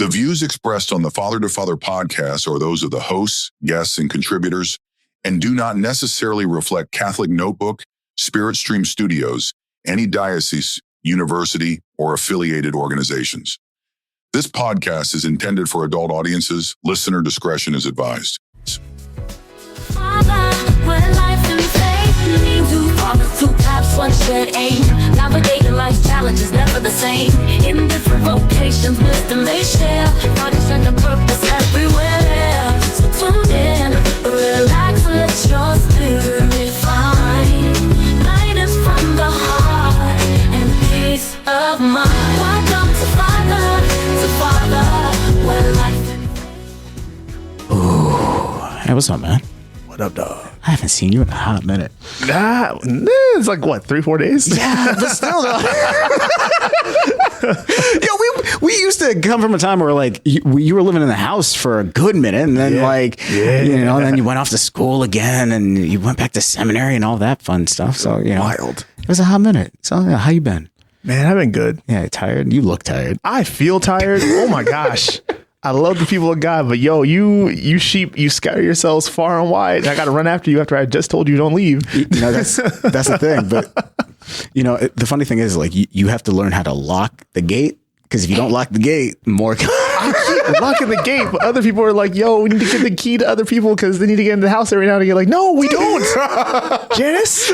The views expressed on the Father to Father podcast are those of the hosts, guests, and contributors, and do not necessarily reflect Catholic Notebook, Spirit Stream Studios, any diocese, university, or affiliated organizations. This podcast is intended for adult audiences. Listener discretion is advised. Two paths, one shared aim. Navigating life's challenges, never the same. In different vocations, wisdom they share. Knowledge and the purpose everywhere. So tune in, relax, let your spirit find guidance from the heart and peace of mind. Welcome to Father, where life. Ooh, hey, what's up, man? What up, dog? I haven't seen you in a hot minute. Nah, it's like what, 3-4 days? Yeah, but still, though. We used to come from a time where like you were living in the house for a good minute, and then and then you went off to school again, and you went back to seminary and all that fun stuff. So Wild. It was a hot minute. So how you been? Man, I've been good. Yeah, tired. You look tired. I feel tired. Oh my gosh. I love the people of God, but you sheep, you scatter yourselves far and wide. I got to run after you after I just told you don't leave. That's the thing. But the funny thing is, like, you have to learn how to lock the gate, because if you don't lock the gate, more. I keep locking the gate, but other people are like, "Yo, we need to give the key to other people because they need to get in the house every now and again." Like, no, we don't. Janice.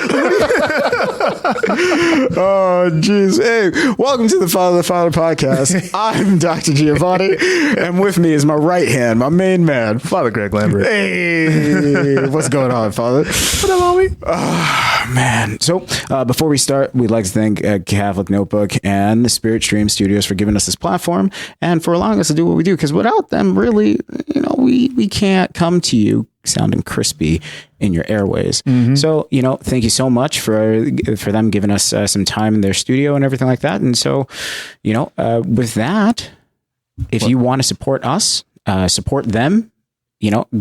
Oh, jeez. Hey, welcome to the Father podcast. I'm Dr. Giovanni, and with me is my right hand, my main man, Father Greg Lambert. Hey, what's going on, Father? What up, homie? Oh, man. So before we start, we'd like to thank Catholic Notebook and the Spirit Stream Studios for giving us this platform and for allowing us to do what we do, because without them, really, we can't come to you sounding crispy in your airways. Mm-hmm. So, thank you so much for them giving us some time in their studio and everything like that. And so, with that, if you want to support us, support them,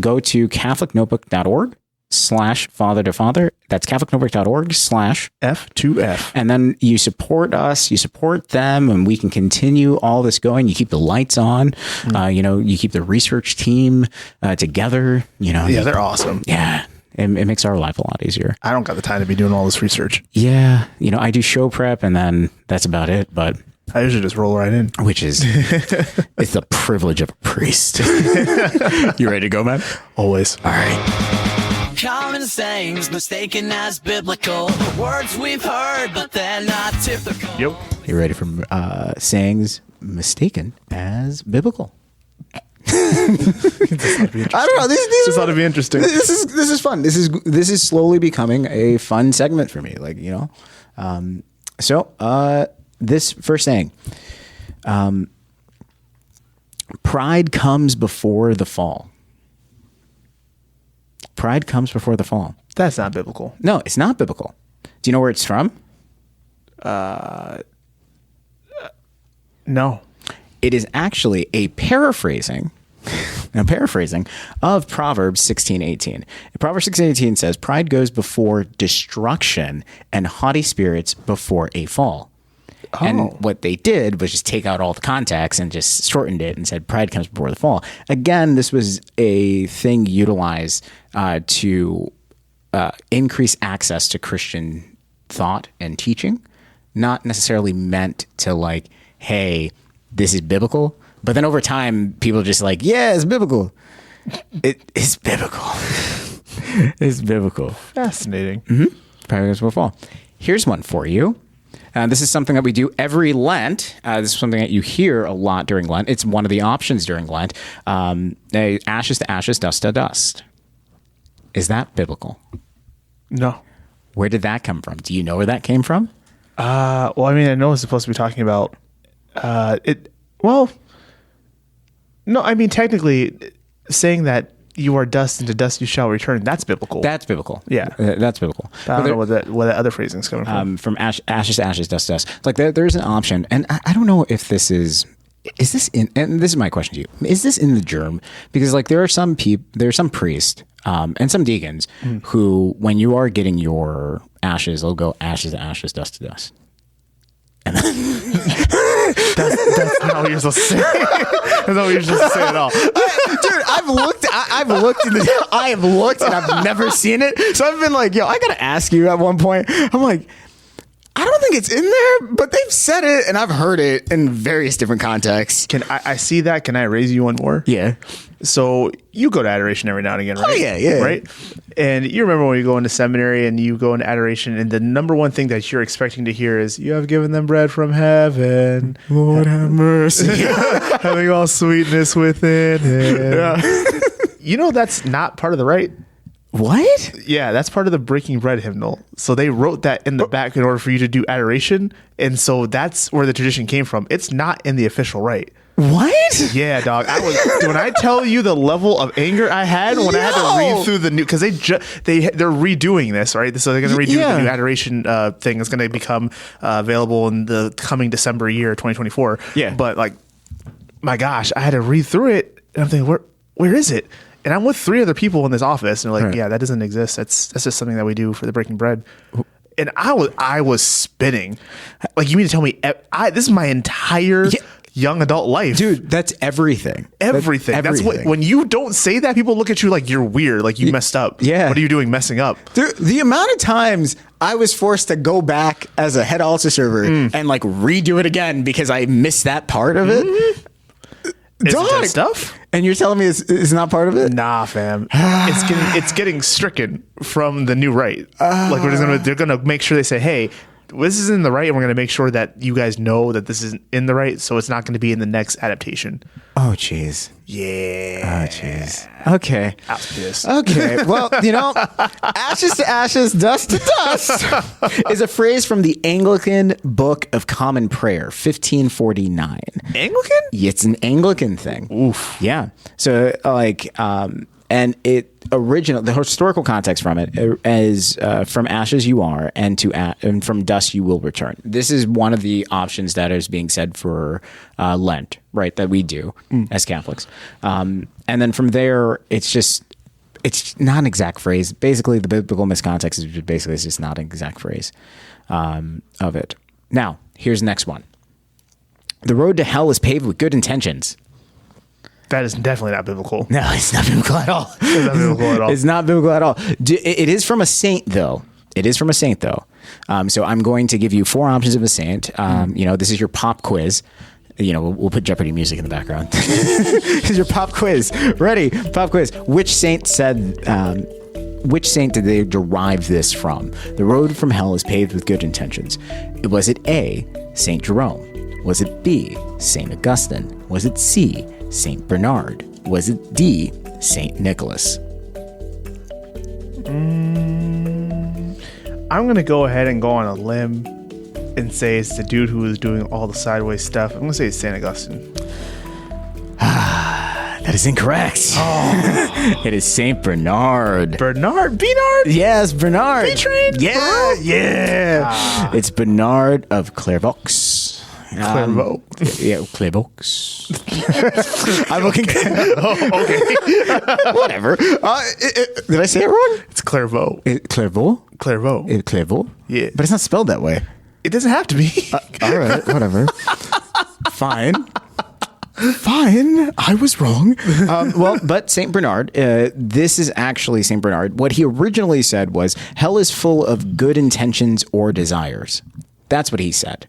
go to catholicnotebook.org/father to father. That's catholicnotebook.org/F2F. And then you support us, you support them, and we can continue all this going. You keep the lights on, you keep the research team together, Yeah, they're awesome. Yeah. It makes our life a lot easier. I don't got the time to be doing all this research. Yeah. I do show prep and then that's about it. But I usually just roll right in. Which is, it's the privilege of a priest. You ready to go, man? Always. All right. Common sayings mistaken as biblical. Words we've heard, but they're not typical. Yep. You ready for sayings mistaken as biblical? I don't know. These just ought to be interesting. This is fun. This is slowly becoming a fun segment for me. Like, this first saying, pride comes before the fall. Pride comes before the fall. That's not biblical. No, it's not biblical. Do you know where it's from? No. It is actually a paraphrasing of Proverbs 16:18. Proverbs 16:18 says, "Pride goes before destruction, and haughty spirits before a fall." Oh. And what they did was just take out all the context and just shortened it and said pride comes before the fall. Again, this was a thing utilized to increase access to Christian thought and teaching, not necessarily meant to like, hey, this is biblical. But then over time, people are just like, yeah, it's biblical. It is biblical. It's biblical. Fascinating. Mm-hmm. Pride comes before the fall. Here's one for you. This is something that we do every Lent. This is something that you hear a lot during Lent. It's one of the options during Lent. Ashes to ashes, dust to dust. Is that biblical? No. Where did that come from? Do you know where that came from? Well, I mean, I know it's supposed to be talking about it. Well, no, I mean, technically saying that you are dust and to dust you shall return. That's biblical. That's biblical. Yeah. That's biblical. I don't know where that other phrasing is coming from. From ashes to ashes, dust to dust. Like there's an option. And I don't know if this is this in, and this is my question to you. Is this in the germ? Because like there are some priests and some deacons who, when you are getting your ashes, they'll go ashes to ashes, dust to dust. And then That's not what you're supposed to say. That's not what you're supposed to say at all. Dude, I have looked and I've never seen it. So I've been like, yo, I gotta ask you at one point. I'm like, I don't think it's in there, but they've said it and I've heard it in various different contexts. Can I see that? Can I raise you one more? Yeah. So you go to adoration every now and again, right? Oh, yeah. Right? And you remember when you go into seminary and you go into adoration, and the number one thing that you're expecting to hear is, you have given them bread from heaven. Lord have mercy. Having all sweetness within it. Yeah. You know that's not part of the rite. What? Yeah, that's part of the breaking bread hymnal. So they wrote that in the back in order for you to do adoration. And so that's where the tradition came from. It's not in the official rite. What? Yeah, dog. When I tell you the level of anger I had when I had to read through the new, because they're redoing this, right? So they're going to redo the new adoration thing. It's going to become available in the coming December year, 2024. Yeah. But like, my gosh, I had to read through it, and I'm thinking, where is it? And I'm with 3 other people in this office, and they're like, yeah, that doesn't exist. That's just something that we do for the breaking bread. And I was spinning. Like, you mean to tell me this is my entire young adult life, Dude, that's everything. Everything. That's what, when you don't say that, people look at you like you're weird, like you messed up. Yeah. What are you doing messing up? The amount of times I was forced to go back as a head altar server and like redo it again because I missed that part of it. Is Dog. that stuff? And you're telling me it's not part of it? Nah, fam. It's getting stricken from the new rite. Like they're gonna make sure they say, hey, this is in the right, and we're going to make sure that you guys know that this isn't in the right, so it's not going to be in the next adaptation. Oh, jeez. Yeah. Oh, jeez. Okay. I was pissed. Okay. Well, ashes to ashes, dust to dust is a phrase from the Anglican Book of Common Prayer, 1549. Anglican? It's an Anglican thing. Oof. Yeah. So, and the historical context from it is from ashes you are, and from dust you will return. This is one of the options that is being said for Lent, right? That we do as Catholics, and then from there, it's not an exact phrase. Basically, the biblical miscontext is basically it's just not an exact phrase of it. Now, here's the next one: the road to hell is paved with good intentions. That is definitely not biblical. No, it's not biblical at all. It's not biblical at all. It's not biblical at all. It is from a saint, though. So I'm going to give you 4 options of a saint. This is your pop quiz. We'll put Jeopardy music in the background. This is your pop quiz. Ready? Pop quiz. Which saint did they derive this from? The road from hell is paved with good intentions. Was it A, Saint Jerome? Was it B, Saint Augustine? Was it C, Saint Bernard? Was it D, Saint Nicholas? I'm going to go ahead and go on a limb and say it's the dude who was doing all the sideways stuff. I'm going to say it's Saint Augustine. That is incorrect. Oh. It is Saint Bernard. Bernard? Yes, Bernard. B-Train? Yeah, yeah. It's Bernard of Clairvaux. Clairvaux. Clairvaux. I'm looking. Okay. Whatever. Did I say it wrong? It's Clairvaux. Clairvaux? Clairvaux. Clairvaux? Yeah. But it's not spelled that way. It doesn't have to be. All right, whatever. Fine. I was wrong. But St. Bernard, this is actually St. Bernard. What he originally said was, hell is full of good intentions or desires. That's what he said.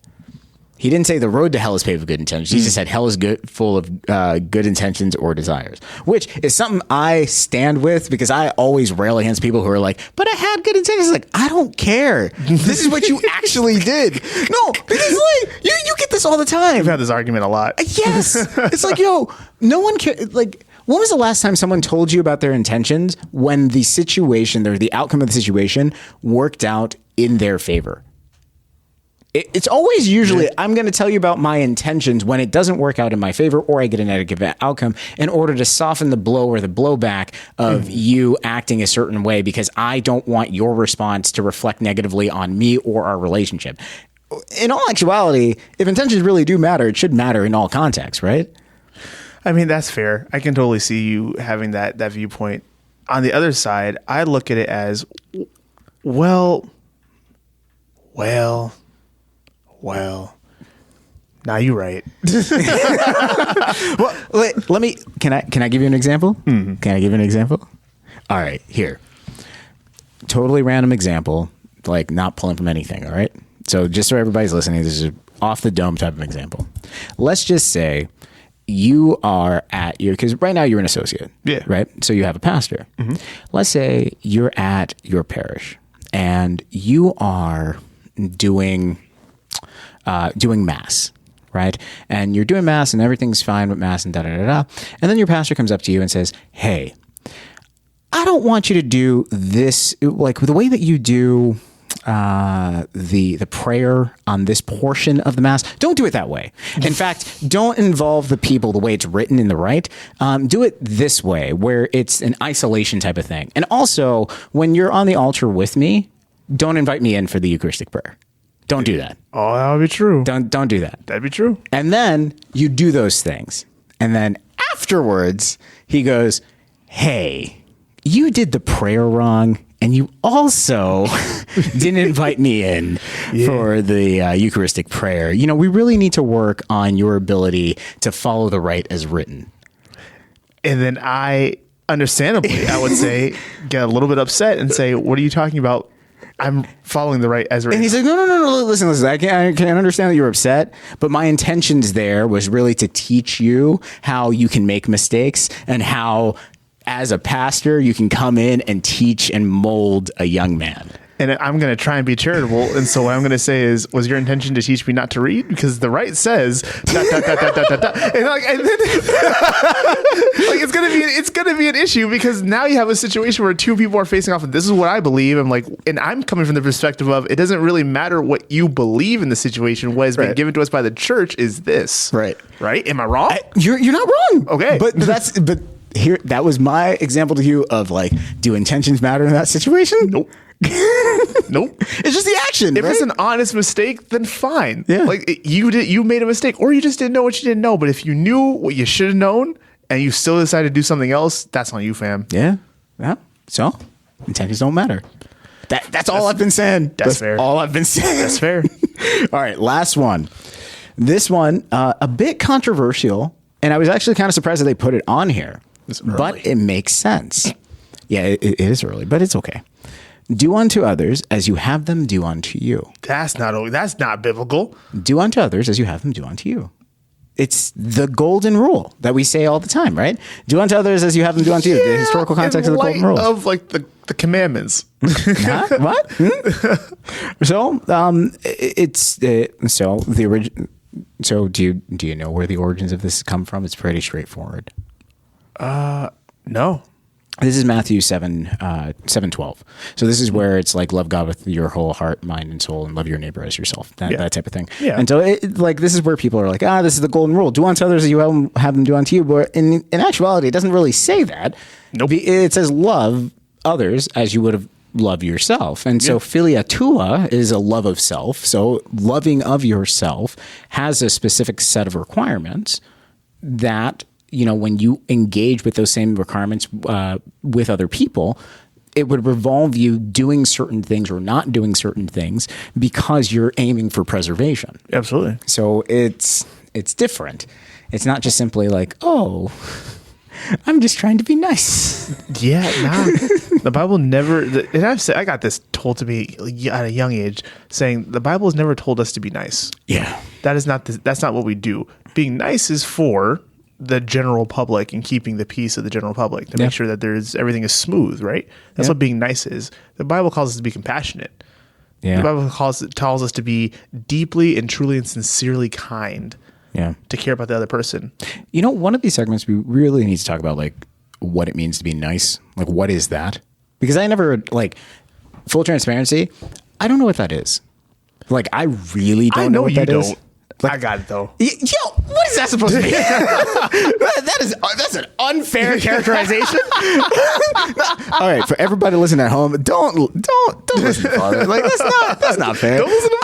He didn't say the road to hell is paved with good intentions. He just said hell is full of good intentions or desires, which is something I stand with because I always rail against people who are like, but I had good intentions. Like, I don't care. This is what you actually did. No, because like you get this all the time. We've had this argument a lot. Yes. It's like, yo, no one cares. Like, when was the last time someone told you about their intentions when the situation or the outcome of the situation worked out in their favor? It's always usually, I'm going to tell you about my intentions when it doesn't work out in my favor or I get a negative outcome in order to soften the blow or the blowback of you acting a certain way because I don't want your response to reflect negatively on me or our relationship. In all actuality, if intentions really do matter, it should matter in all contexts, right? I mean, that's fair. I can totally see you having that viewpoint. On the other side, I look at it as, well, Nah, you right. Well, let me. Can I give you an example? Mm-hmm. Can I give you an example? All right, here. Totally random example, like not pulling from anything. All right. So just so everybody's listening, this is an off the dome type of example. Let's just say you are at your, because right now you're an associate. Yeah. Right. So you have a pastor. Mm-hmm. Let's say you're at your parish and you are doing mass. Right. And you're doing mass and everything's fine with mass and da-da-da-da. And then your pastor comes up to you and says, hey, I don't want you to do this, like the way that you do the prayer on this portion of the mass. Don't do it that way. In fact, don't involve the people the way it's written in the rite. Do it this way, where it's an isolation type of thing. And also, when you're on the altar with me, don't invite me in for the Eucharistic prayer. Don't do that. Oh, that would be true. Don't do that. That'd be true. And then you do those things. And then afterwards, he goes, hey, you did the prayer wrong. And you also didn't invite me in for the Eucharistic prayer. You know, we really need to work on your ability to follow the rite as written. And then I, understandably, I would say, get a little bit upset and say, what are you talking about? I'm following the rite as written. And he's like, no, listen. I can understand that you're upset, but my intentions there was really to teach you how you can make mistakes and how, as a pastor, you can come in and teach and mold a young man. And I'm going to try and be charitable. And so what I'm going to say is, was your intention to teach me not to read? Because the rite says, dot, dot, dot, dot, dot, dot, dot. And then it's going to be an issue because now you have a situation where two people are facing off and this is what I believe. And I'm coming from the perspective of, it doesn't really matter what you believe in the situation. What has been given to us by the church is this. Right? Am I wrong? You're not wrong. Okay. But here, that was my example to you of like, do intentions matter in that situation? Nope. Nope. It's just the action. If it's an honest mistake, then fine. Yeah. Like you made a mistake, or you just didn't know what you didn't know. But if you knew what you should have known and you still decided to do something else, that's on you, fam. Yeah. So intentions don't matter. That's all I've been saying. That's fair. All I've been saying. That's fair. All right, last one. This one, a bit controversial, and I was actually kind of surprised that they put it on here. But it makes sense. Yeah, it is early, but it's okay. Do unto others as you have them do unto you. That's not biblical. Do unto others as you have them do unto you. It's the golden rule that we say all the time, right? Do unto others as you have them do unto you. The historical context of the golden rule. Of like the commandments. Huh? What? So so the origin. So do you know where the origins of this come from? It's pretty straightforward. No. This is Matthew 7:12. So this is where it's like, love God with your whole heart, mind, and soul, and love your neighbor as yourself. That type of thing. Yeah. And so this is where people are like, this is the golden rule. Do unto others as you have them do unto you. But in actuality, it doesn't really say that. Nope. It says love others as you would have loved yourself. And so philia tua is a love of self. So loving of yourself has a specific set of requirements that, you know, when you engage with those same requirements with other people, it would revolve you doing certain things or not doing certain things because you're aiming for preservation. Absolutely. So it's different. It's not just simply like, oh, I'm just trying to be nice. Yeah, nah. The Bible never, and I got this told to me at a young age, saying the Bible has never told us to be nice. Yeah. That's not what we do. Being nice is for the general public and keeping the peace of the general public to make sure that everything is smooth, right? That's what being nice is. The Bible calls us to be compassionate. Yeah. The Bible tells us to be deeply and truly and sincerely kind. Yeah. To care about the other person. You know, one of these segments we really need to talk about like what it means to be nice. Like, what is that? Because I never, like, full transparency, I don't know what that is. Like, I really don't know what that is. Like, I got it though. Yo, what is that supposed to be? That's an unfair characterization. All right, for everybody listening at home, don't listen to Father. Like, that's not fair. Don't listen to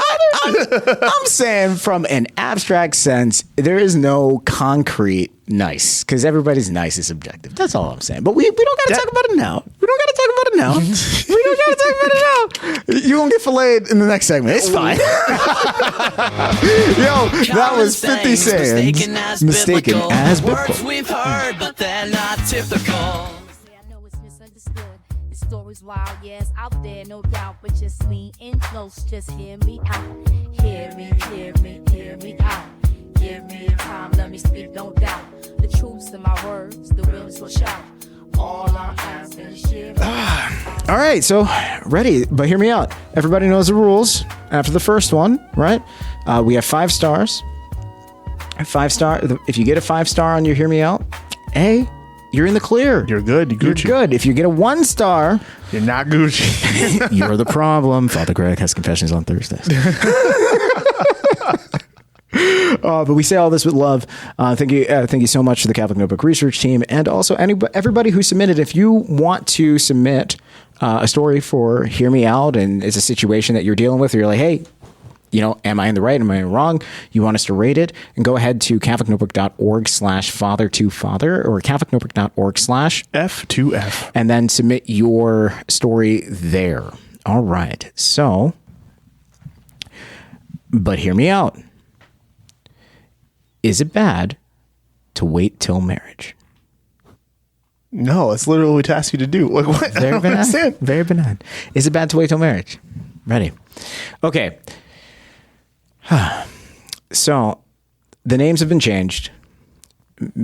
Father. I'm saying from an abstract sense, there is no concrete nice because everybody's nice is subjective. That's all I'm saying. But we don't got to talk about it now. We don't got to talk about about it now. We don't gotta talk about it now. You won't get filleted in the next segment. It's fine. Yo, that was 50 sayings mistaken as biblical. Words we've heard, but they're not typical. I know it's misunderstood. The story's wild, yes, out there, no doubt. But just lean in close, just hear me out. Hear me, hear me, hear me out. Give me time, let me speak, don't doubt. The truth's in my words, the winds will shout. All I'm asking is share me. All right, so ready, but hear me out. Everybody knows the rules. After the first one, right? We have 5 stars. 5 star. If you get a 5 star on your hear me out, A, you're in the clear. You're good. You're Gucci. Good. If you get a 1 star, You're not Gucci. you're the problem. Father Greg has confessions on Thursdays. But we say all this with love. Thank you so much to the Catholic Notebook research team, and also everybody who submitted. If you want to submit a story for Hear Me Out, and it's a situation that you're dealing with, or you're like, hey, am I in the right? Am I wrong? You want us to rate it? And go ahead to catholicnotebook.org/father2father or catholicnotebook.org/F2F. and then submit your story there. All right. So, but hear me out. Is it bad to wait till marriage? No, it's literally what we ask you to do. Like, what? I don't understand. Very benign. Is it bad to wait till marriage? Ready. Okay. So the names have been changed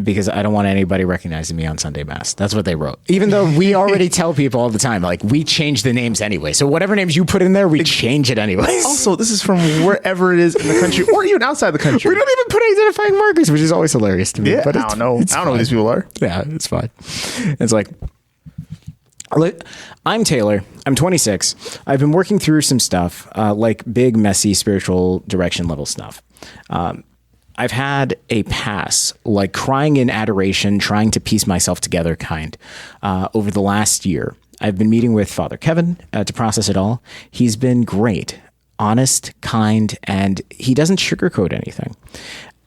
because I don't want anybody recognizing me on Sunday Mass. That's what they wrote. Even though we already tell people all the time, like, we change the names anyway. So whatever names you put in there, we change it anyways. Also, this is from wherever it is in the country or even outside the country. We don't even put identifying markers, which is always hilarious to me. Yeah, but I don't know. I don't know who these people are. Yeah, it's fine. It's like, I'm Taylor. I'm 26. I've been working through some stuff, like big, messy spiritual direction level stuff. I've had a pass, like crying in adoration, trying to piece myself together kind, over the last year. I've been meeting with Father Kevin to process it all. He's been great, honest, kind, and he doesn't sugarcoat anything.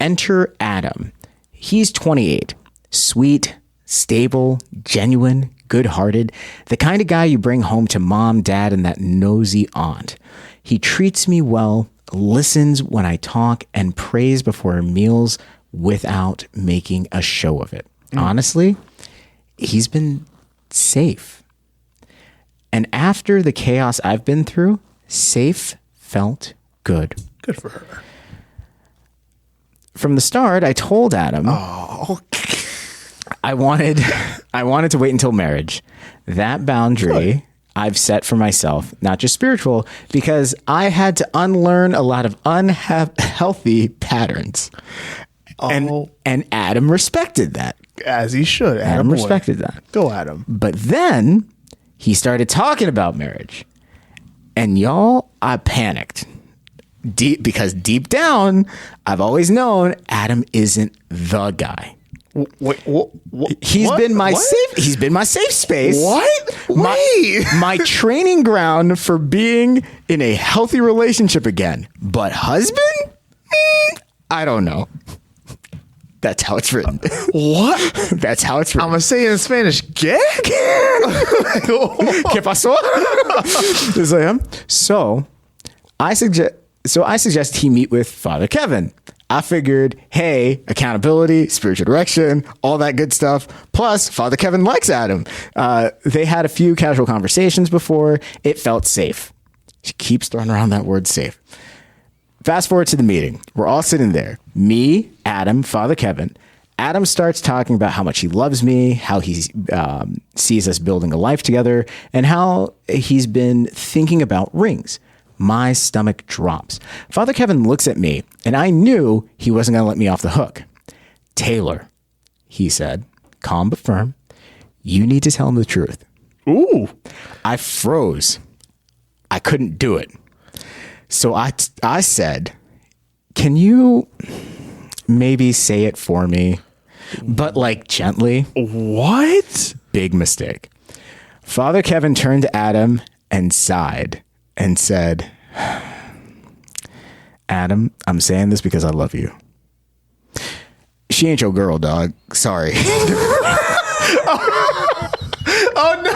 Enter Adam. He's 28, sweet, stable, genuine, good-hearted, the kind of guy you bring home to mom, dad, and that nosy aunt. He treats me well, listens when I talk, and prays before meals without making a show of it. Honestly, he's been safe. And after the chaos I've been through, safe felt good. Good for her. From the start, I told Adam I wanted to wait until marriage. That boundary I've set for myself, not just spiritual, because I had to unlearn a lot of unhealthy patterns. And Adam respected that. As he should. Adam respected that. Go Adam. But then he started talking about marriage. And y'all, I panicked. Because deep down, I've always known Adam isn't the guy. Wait, He's been my safe space. What? My training ground for being in a healthy relationship again. But husband? I don't know. That's how it's written. What? That's how it's written. I'm gonna say it in Spanish. ¿Qué? ¿Qué pasó? So I suggest he meet with Father Kevin. I figured, hey, accountability, spiritual direction, all that good stuff. Plus, Father Kevin likes Adam. They had a few casual conversations before. It felt safe. She keeps throwing around that word safe. Fast forward to the meeting. We're all sitting there. Me, Adam, Father Kevin. Adam starts talking about how much he loves me, how he sees us building a life together, and how he's been thinking about rings. My stomach drops. Father Kevin looks at me, and I knew he wasn't going to let me off the hook. Taylor, he said, calm but firm, you need to tell him the truth. Ooh. I froze. I couldn't do it. So I said, can you maybe say it for me? But like gently. What? Big mistake. Father Kevin turned to Adam and sighed and said, Adam, I'm saying this because I love you. She ain't your girl, dog. Sorry. Oh no.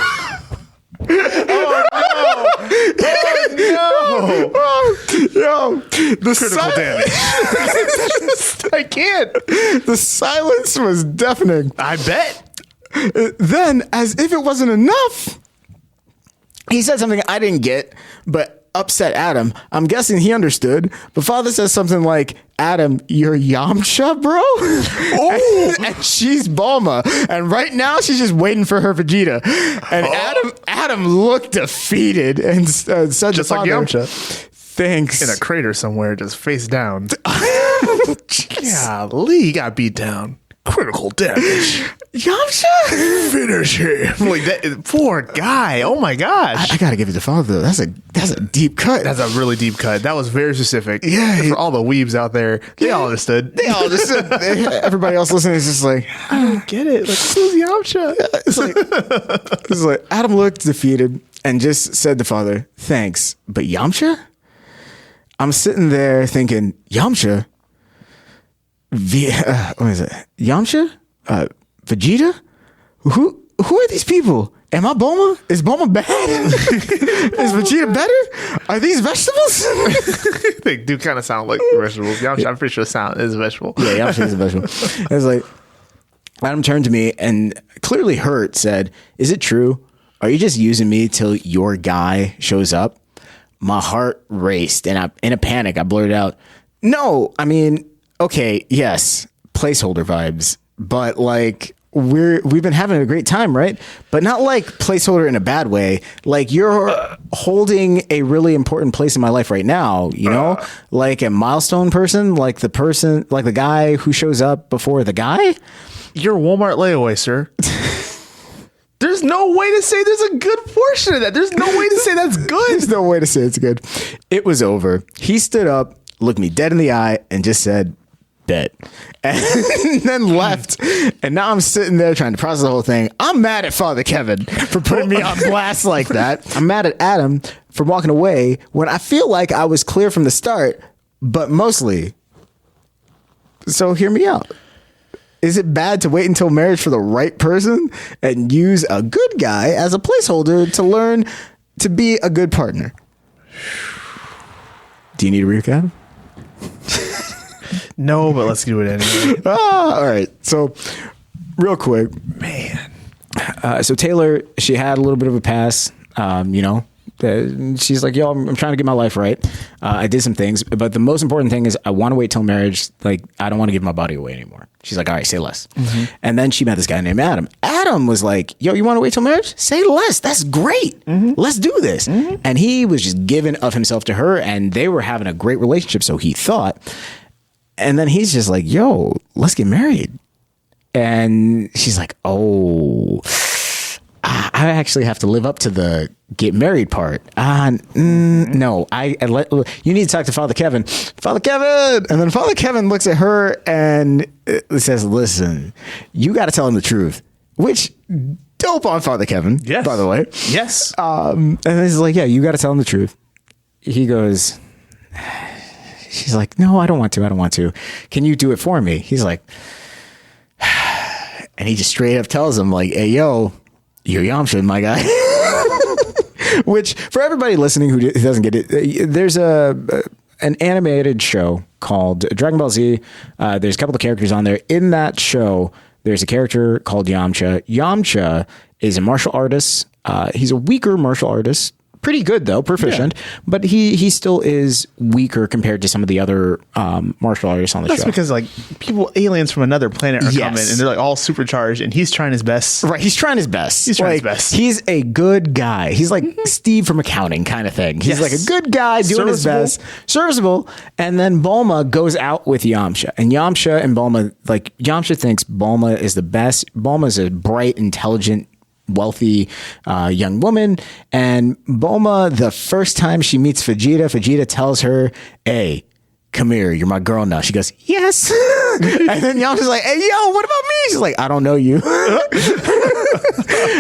Yo, the Critical damage. I can't. The silence was deafening. I bet. Then, as if it wasn't enough, he said something I didn't get, but upset Adam. I'm guessing he understood. But Father says something like, Adam, you're Yamcha, bro? Oh. And she's Bulma. And right now, she's just waiting for her Vegeta. And Adam looked defeated and said Just to like Father, Yamcha. thanks. In a crater somewhere, just face down. Golly, he got beat down. Critical damage. Yamcha? Finish him. Like that poor guy. Oh my gosh. I gotta give it to Father though. That's a deep cut. That's a really deep cut. That was very specific. Yeah. For all the weebs out there, they all understood. They all just everybody else listening is just like, I don't get it. Like, who's Yamcha? it's like Adam looked defeated and just said to Father, thanks, but Yamcha? I'm sitting there thinking, Yamcha? What is it? Yamcha? Vegeta? Who are these people? Am I Bulma? Is Bulma bad? Is Vegeta better? Are these vegetables? They do kind of sound like vegetables. Yamcha, I'm pretty sure sound is a vegetable. Yeah, Yamcha is a vegetable. It was like, Adam turned to me and clearly hurt, said, is it true? Are you just using me till your guy shows up? My heart raced and in a panic, I blurted out, no, I mean, okay, yes, placeholder vibes, but like we've been having a great time, right? But not like placeholder in a bad way. Like you're holding a really important place in my life right now, you know? Like a milestone person, like the guy who shows up before the guy. You're Walmart layaway, sir. There's no way to say there's a good portion of that. There's no way to say that's good. There's no way to say it's good. It was over. He stood up, looked me dead in the eye, and just said, bet. And then left. And now I'm sitting there trying to process the whole thing. I'm mad at Father Kevin for putting me on blast like that. I'm mad at Adam for walking away when I feel like I was clear from the start, but mostly. So hear me out. Is it bad to wait until marriage for the right person and use a good guy as a placeholder to learn to be a good partner? Do you need a recap? No, but let's do it anyway. All right. So real quick, Man. So Taylor, she had a little bit of a pass, she's like, yo, I'm trying to get my life right. I did some things, but the most important thing is I want to wait till marriage. Like, I don't want to give my body away anymore. She's like, all right, say less. Mm-hmm. And then she met this guy named Adam. Adam was like, yo, you want to wait till marriage? Say less. That's great. Mm-hmm. Let's do this. Mm-hmm. And he was just giving of himself to her and they were having a great relationship. So he thought, and then he's just like, yo, let's get married. And she's like, oh, I actually have to live up to the get married part. No, you need to talk to Father Kevin. Father Kevin! And then Father Kevin looks at her and says, listen, you got to tell him the truth. Which, dope on Father Kevin, yes. By the way. Yes. And he's like, yeah, you got to tell him the truth. He goes, she's like, no, I don't want to. Can you do it for me? He's like, and he just straight up tells him like, hey, yo, you're Yamcha, my guy. Which, for everybody listening who doesn't get it, there's an animated show called Dragon Ball Z. There's a couple of characters on there. In that show, there's a character called Yamcha. Yamcha is a martial artist. He's a weaker martial artist. Pretty good though, proficient, but he still is weaker compared to some of the other martial artists on the show. That's because like aliens from another planet are coming and they're like all supercharged and he's trying his best. Right, he's trying his best. He's a good guy. He's like Steve from accounting kind of thing. He's like a good guy doing his best, serviceable. And then Bulma goes out with Yamcha, and Yamcha and Bulma, like Yamcha thinks Bulma is the best. Bulma's a bright, intelligent, wealthy young woman, and Bulma, the first time she meets Vegeta tells her, hey, come here, you're my girl now. She goes, yes. And then Yamcha's like, hey, yo, what about me? She's like, I don't know you.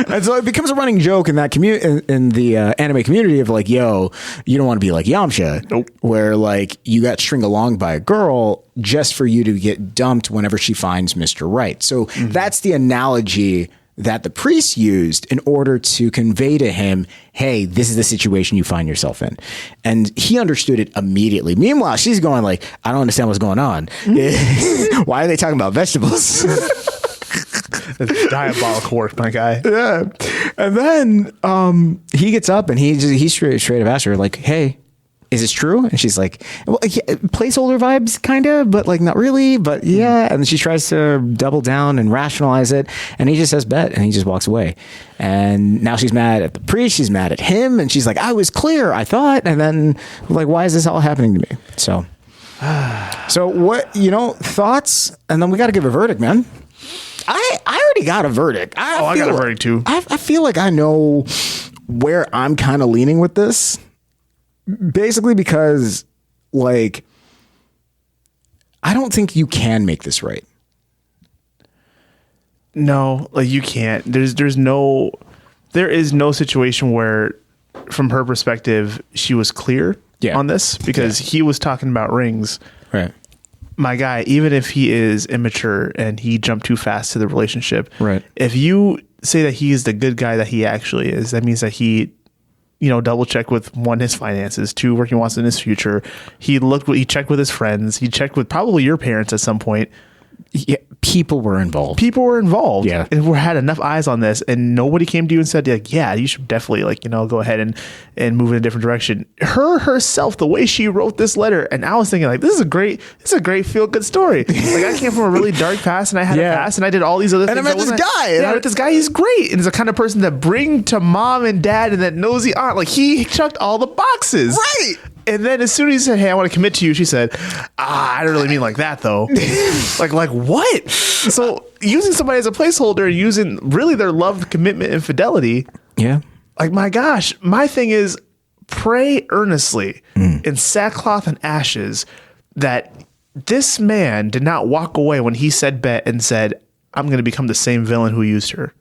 And so it becomes a running joke in that in the anime community of like, yo, you don't want to be like Yamcha. Nope. Where like you got string along by a girl just for you to get dumped whenever she finds Mr. Right. So that's the analogy that the priest used in order to convey to him, hey, this is the situation you find yourself in. And he understood it immediately. Meanwhile, she's going like, I don't understand what's going on. Why are they talking about vegetables? It's diabolical work, my guy. Yeah. And then he gets up and he straight up asks her like, hey, is this true? And she's like, well, yeah, placeholder vibes, kind of, but like not really, but yeah. And she tries to double down and rationalize it. And he just says bet, and he just walks away. And now she's mad at the priest. She's mad at him. And she's like, I was clear, I thought. And then like, why is this all happening to me? So what, thoughts? And then we got to give a verdict, man. I already got a verdict. I got a verdict too. I feel like I know where I'm kind of leaning with this. Basically because, like, I don't think you can make this right. No, like you can't. There is no situation where, from her perspective, she was clear on this because he was talking about rings. Right. My guy, even if he is immature and he jumped too fast to the relationship, right? If you say that he is the good guy that he actually is, that means that he, double check with one, his finances, two, where he wants in his future. He checked with his friends. He checked with probably your parents at some point. Yeah, people were involved. Yeah. And we had enough eyes on this, and nobody came to you and said, like, yeah, you should definitely go ahead and move in a different direction. Herself, the way she wrote this letter, and I was thinking like, this is a great feel good story. Like I came from a really dark past, and I had a past, and I did all these other things. And I met this guy. Yeah, I met this guy. He's great, and he's the kind of person that bring to mom and dad and that nosy aunt. Like he checked all the boxes. Right. And then as soon as he said, hey, I want to commit to you, she said, I don't really mean like that though. like what? So using somebody as a placeholder, using really their love, commitment, and fidelity. Yeah. Like, my gosh, my thing is pray earnestly in sackcloth and ashes that this man did not walk away when he said bet and said, I'm going to become the same villain who used her.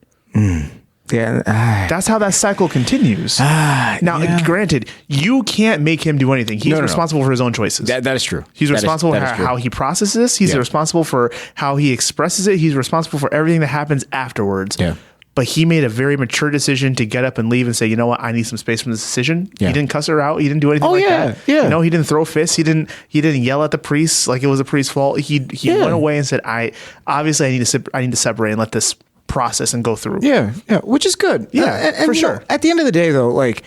Yeah, that's how that cycle continues. Now, granted, you can't make him do anything. He's responsible for his own choices. That is true. He's responsible for how he processes this. He's responsible for how he expresses it. He's responsible for everything that happens afterwards. Yeah. But he made a very mature decision to get up and leave and say, you know what, I need some space from this decision. Yeah. He didn't cuss her out. He didn't do anything that. Yeah. He didn't throw fists. He didn't yell at the priest like it was the priest's fault. He went away and said, I need to separate and let this process and go through. Yeah, which is good. Yeah, and for sure. At the end of the day, though, like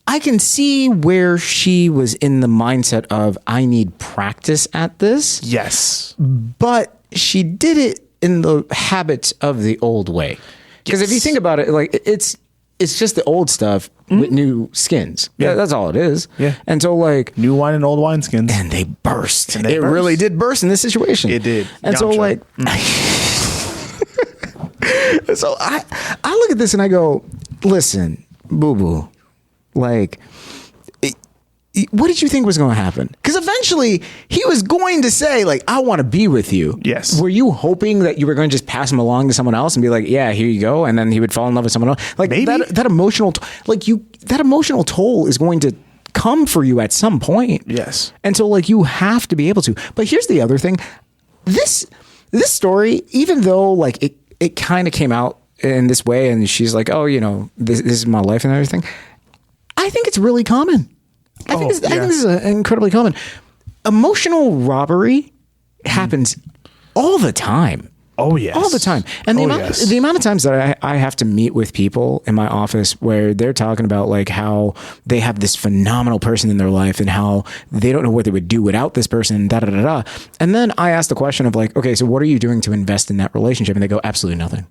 I can see where she was in the mindset of I need practice at this. Yes, but she did it in the habits of the old way. Because if you think about it, like it's just the old stuff with new skins. Yeah, that's all it is. Yeah, and so like new wine and old wine skins, and they burst. It really did burst in this situation. It did, and so like. So I look at this and I go, listen, boo-boo, like, what did you think was going to happen? Because eventually he was going to say, like, I want to be with you. Yes. Were you hoping that you were going to just pass him along to someone else and be like, yeah, here you go, and then he would fall in love with someone else? Like maybe that emotional, that emotional toll is going to come for you at some point. Yes. And so like you have to be able to. But here's the other thing: this story, even though like it kind of came out in this way, and she's like, oh, this is my life and everything. I think it's really common. I think this is incredibly common. Emotional robbery happens all the time. Oh, yes. All the time. And the amount of times that I have to meet with people in my office where they're talking about like how they have this phenomenal person in their life and how they don't know what they would do without this person, da-da-da-da. And then I ask the question of like, okay, so what are you doing to invest in that relationship? And they go, absolutely nothing.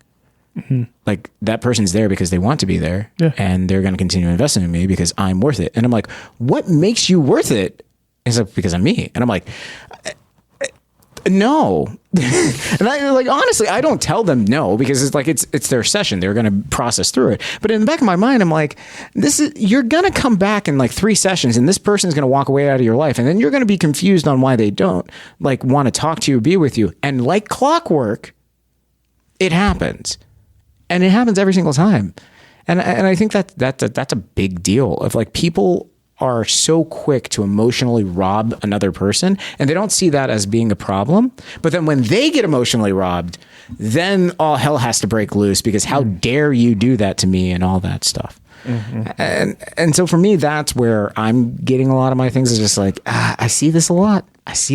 Mm-hmm. Like that person's there because they want to be there and they're going to continue investing in me because I'm worth it. And I'm like, what makes you worth it? It's like, because I'm me. And I'm like, no. And I like, honestly, I don't tell them no because it's like, it's their session. They're going to process through it. But in the back of my mind, I'm like, you're going to come back in like 3 sessions and this person is going to walk away out of your life. And then you're going to be confused on why they don't like want to talk to you, be with you. And like clockwork, it happens. And it happens every single time. And I think that's a big deal of like people are so quick to emotionally rob another person and they don't see that as being a problem. But then when they get emotionally robbed, then all hell has to break loose because how dare you do that to me and all that stuff. And so for me, that's where I'm getting a lot of my things is just like, I see this a lot. It's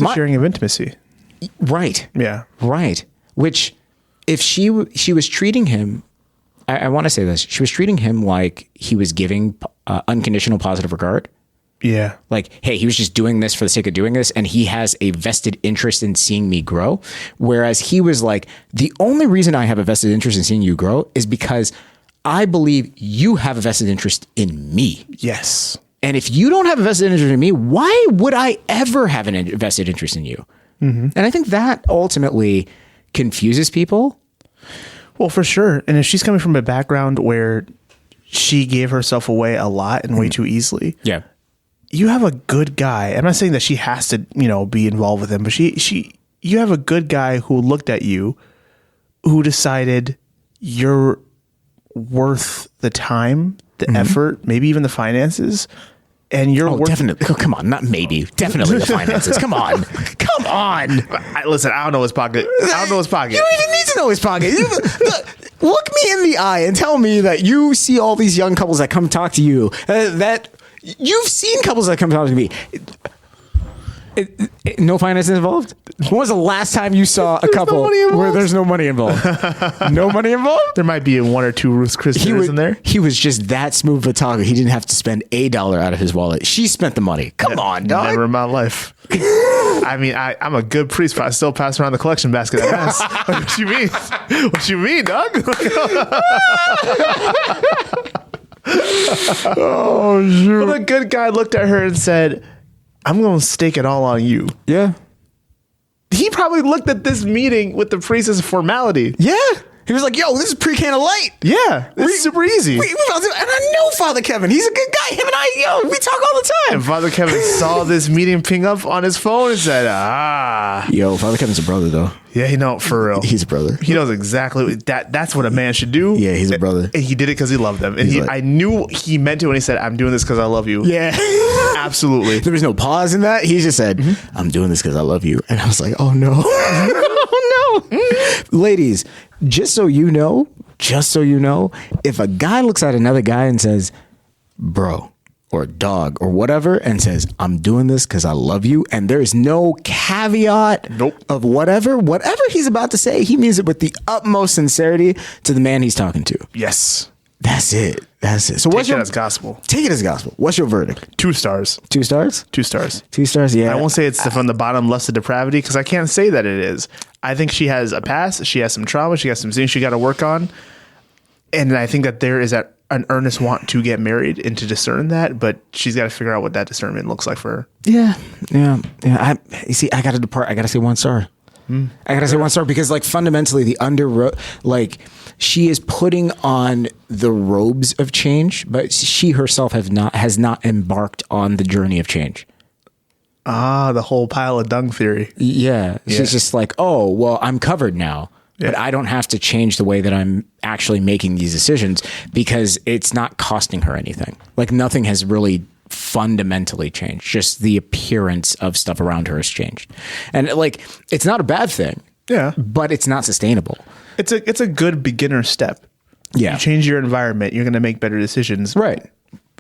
a sharing of intimacy. Right. Yeah. Right. Which if she was treating him, I want to say this, she was treating him like he was giving unconditional positive regard. Yeah. Like, hey, he was just doing this for the sake of doing this, and he has a vested interest in seeing me grow. Whereas he was like, the only reason I have a vested interest in seeing you grow is because I believe you have a vested interest in me. Yes. And if you don't have a vested interest in me, why would I ever have an vested interest in you? And I think that ultimately confuses people. Well, for sure. And if she's coming from a background where she gave herself away a lot and way too easily. Yeah. You have a good guy. I'm not saying that she has to, be involved with him, but you have a good guy who looked at you, who decided you're worth the time, the effort, maybe even the finances. And you're worth definitely. Oh, come on, not maybe. Definitely the finances. Come on. Listen, I don't know his pocket. You don't even need to know his pocket. Look me in the eye and tell me that you see all these young couples that come talk to you. That you've seen couples that come talk to me. No finances involved? When was the last time you saw a couple where there's no money involved? No money involved? There might be one or two Ruth Chris in there. He was just that smooth of a talker. He didn't have to spend $1 out of his wallet. She spent the money. Come on, dog. Never in my life. I mean, I'm a good priest, but I still pass around the collection basket at mass. What you mean? What you mean, dog? Oh, shoot. Well, the good guy looked at her and said, I'm going to stake it all on you. Yeah. He probably looked at this meeting with the priest as a formality. Yeah. He was like, yo, this is pre-can of light. Yeah. It's super easy. And I know Father Kevin. He's a good guy. Him and I, we talk all the time. And Father Kevin saw this meeting ping up on his phone and said, Yo, Father Kevin's a brother, though. Yeah, for real. He's a brother. He knows exactly that's what a man should do. Yeah, he's a brother. And he did it because he loved them. And I knew he meant it when he said, I'm doing this because I love you. Yeah. Absolutely. There was no pause in that. He just said, I'm doing this because I love you. And I was like, oh, no. Oh, no. Ladies, just so you know, if a guy looks at another guy and says, bro, or dog, or whatever, and says, I'm doing this because I love you, and there's no caveat of whatever he's about to say, he means it with the utmost sincerity to the man he's talking to. Yes. That's it. So Take it as gospel. Take it as gospel. What's your verdict? 2 stars. 2 stars? 2 stars. 2 stars, yeah. I won't say it's from the bottom lust of depravity because I can't say that it is. I think she has a past. She has some trauma. She has some things she got to work on. And I think that there is an earnest want to get married and to discern that, but she's got to figure out what that discernment looks like for her. Yeah. You see, I got to depart. I got to say 1 star. I got to say 1 star because fundamentally she is putting on the robes of change, but she herself has not embarked on the journey of change. The whole pile of dung theory. Yeah. She's just like, oh, well, I'm covered now. Yeah. But I don't have to change the way that I'm actually making these decisions because it's not costing her anything. Nothing has really fundamentally changed. Just the appearance of stuff around her has changed. And it's not a bad thing. Yeah. But it's not sustainable. It's a good beginner step. Yeah. You change your environment, you're going to make better decisions. Right.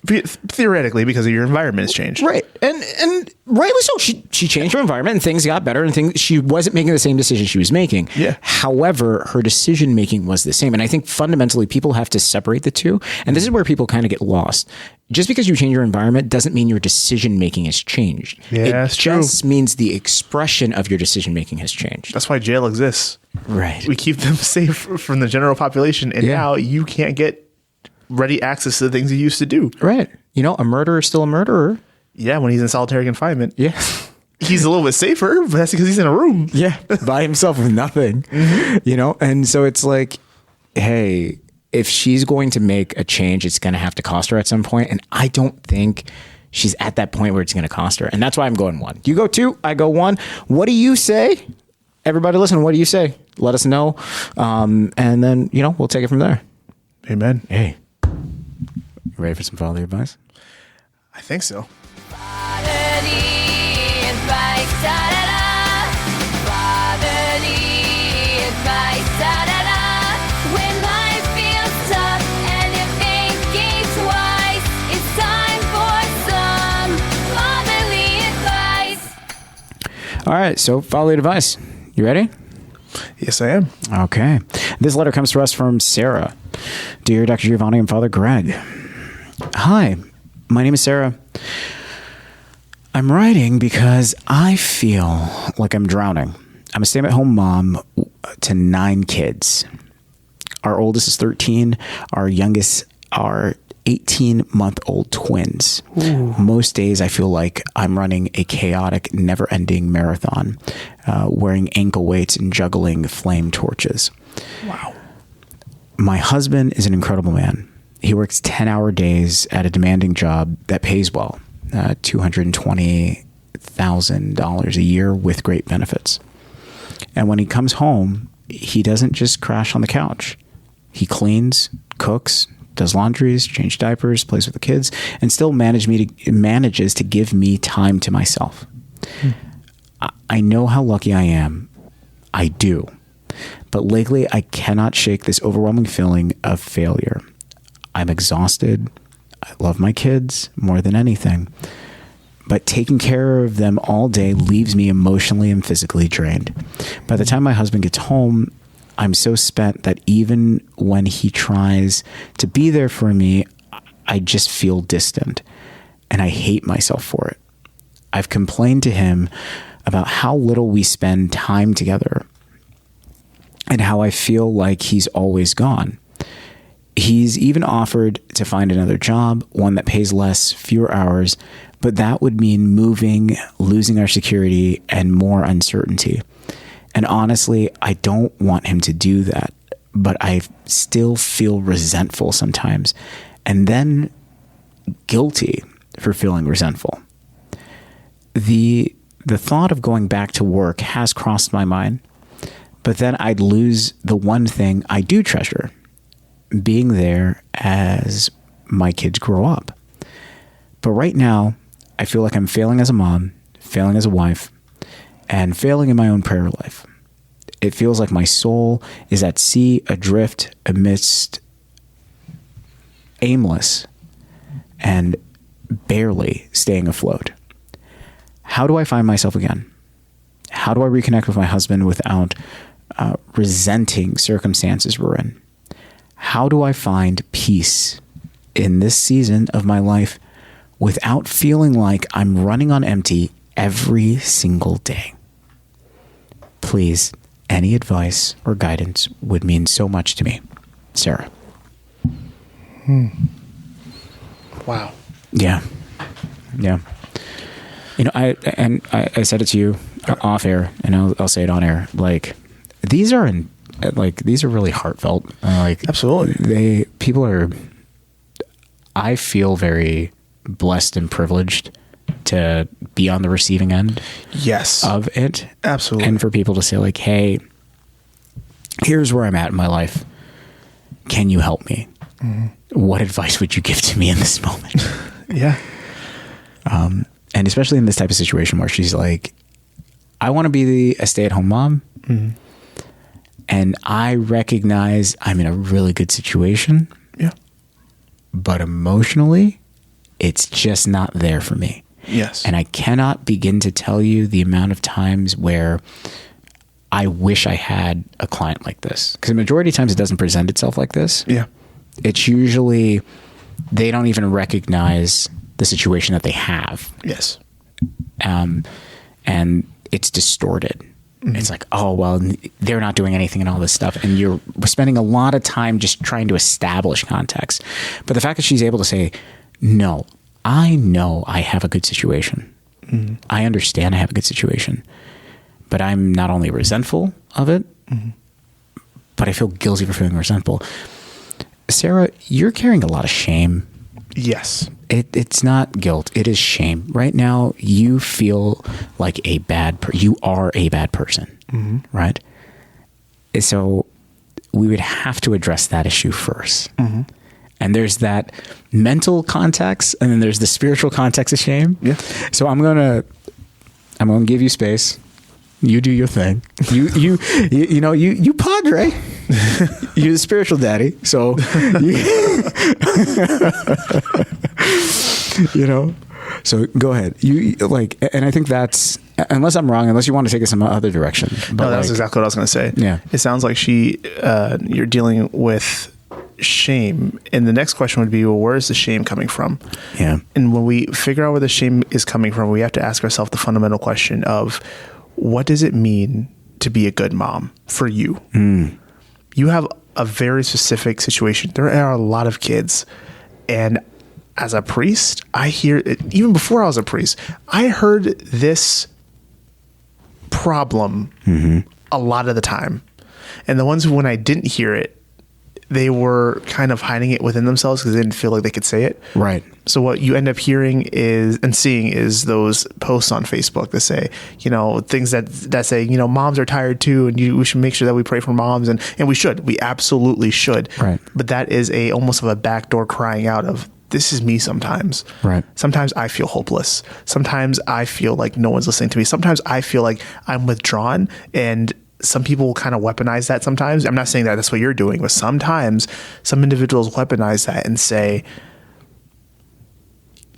Theoretically, because of your environment has changed. Right. And rightly so. She changed her environment and things got better and she wasn't making the same decision she was making. Yeah. However, her decision making was the same. And I think fundamentally people have to separate the two. And this is where people kind of get lost. Just because you change your environment doesn't mean your decision making has changed. Yeah, it just means the expression of your decision making has changed. That's why jail exists. Right. We keep them safe from the general population. And now you can't get ready access to the things you used to do. Right. A murderer is still a murderer. Yeah, when he's in solitary confinement. Yeah. He's a little bit safer, but that's because he's in a room. Yeah. By himself with nothing. And so it's like, hey, if she's going to make a change, it's going to have to cost her at some point. And I don't think she's at that point where it's going to cost her. And that's why I'm going 1. You go 2, I go 1. What do you say? Everybody listen, what do you say? Let us know. And then, we'll take it from there. Amen. Hey. You ready for some fatherly advice? I think so. Fatherly advice, da-da-da. Fatherly All right. So follow the advice. You ready? Yes, I am. Okay. This letter comes to us from Sarah. Dear Dr. Giovanni and Father Greg. Hi, my name is Sarah. I'm writing because I feel like I'm drowning. I'm a stay-at-home mom to 9 kids. Our oldest is 13. Our youngest are 18-month-old twins. Ooh. Most days I feel like I'm running a chaotic, never-ending marathon, wearing ankle weights and juggling flame torches. Wow. My husband is an incredible man. He works 10-hour days at a demanding job that pays well, $220,000 a year with great benefits. And when he comes home, he doesn't just crash on the couch. He cleans, cooks, does laundries, changes diapers, plays with the kids, and still manages to give me time to myself. I know how lucky I am. I do. But lately, I cannot shake this overwhelming feeling of failure. I'm exhausted. I love my kids more than anything. But taking care of them all day leaves me emotionally and physically drained. By the time my husband gets home, I'm so spent that even when he tries to be there for me, I just feel distant, and I hate myself for it. I've complained to him about how little we spend time together and how I feel like he's always gone. He's even offered to find another job, one that pays less, fewer hours, but that would mean moving, losing our security, and more uncertainty. And honestly, I don't want him to do that, but I still feel resentful sometimes, and then guilty for feeling resentful. The thought of going back to work has crossed my mind, but then I'd lose the one thing I do treasure, being there as my kids grow up. But right now, I feel like I'm failing as a mom, failing as a wife, and failing in my own prayer life. It feels like my soul is at sea, adrift amidst aimless and barely staying afloat. How do I find myself again? How do I reconnect with my husband without resenting circumstances we're in? How do I find peace in this season of my life without feeling like I'm running on empty every single day? Please, any advice or guidance would mean so much to me. Sarah. Wow. Yeah. You know, I said it to you off air, and I'll say it on air. Like, these are really heartfelt. Absolutely. I feel very blessed and privileged to be on the receiving end. Yes. Of it. Absolutely. And for people to say like, hey, here's where I'm at in my life. Can you help me? Mm-hmm. What advice would you give to me in this moment? Yeah. And especially in this type of situation where she's like, I want to be a stay-at-home mom. Mm-hmm. And I recognize I'm in a really good situation. Yeah. But emotionally, it's just not there for me. Yes. And I cannot begin to tell you the amount of times where I wish I had a client like this. Because the majority of times it doesn't present itself like this. Yeah. It's usually they don't even recognize the situation that they have. Yes. And it's distorted. Mm-hmm. It's like, oh, well, they're not doing anything and all this stuff. And you're spending a lot of time just trying to establish context. But the fact that she's able to say, no, I know I have a good situation. Mm-hmm. I understand I have a good situation. But I'm not only resentful of it, mm-hmm. but I feel guilty for feeling resentful. Sarah, you're carrying a lot of shame. Yes. It's not guilt. It is shame. Right now, you feel like you are a bad person, mm-hmm. right? So we would have to address that issue first. Mm-hmm. And there's that mental context, and then there's the spiritual context of shame. Yeah. So I'm gonna give you space. You do your thing. You padre. You're the spiritual daddy. So, so go ahead. And I think that's unless I'm wrong, unless you want to take it some other direction. But No, that's exactly what I was going to say. Yeah. It sounds like you're dealing with shame. And the next question would be, well, where is the shame coming from? Yeah. And when we figure out where the shame is coming from, we have to ask ourselves the fundamental question of, what does it mean to be a good mom for you? You have a very specific situation. There are a lot of kids. And as a priest, I hear it, even before I was a priest, I heard this problem a lot of the time. And the ones when I didn't hear it, they were kind of hiding it within themselves because they didn't feel like they could say it. Right. So what you end up hearing is and seeing is those posts on Facebook that say, things that say, moms are tired too, and we should make sure that we pray for moms, and we should. We absolutely should. Right. But that is almost of a backdoor crying out of, this is me sometimes. Right. Sometimes I feel hopeless. Sometimes I feel like no one's listening to me. Sometimes I feel like I'm withdrawn, and some people will kind of weaponize that sometimes. I'm not saying that that's what you're doing, but sometimes some individuals weaponize that and say,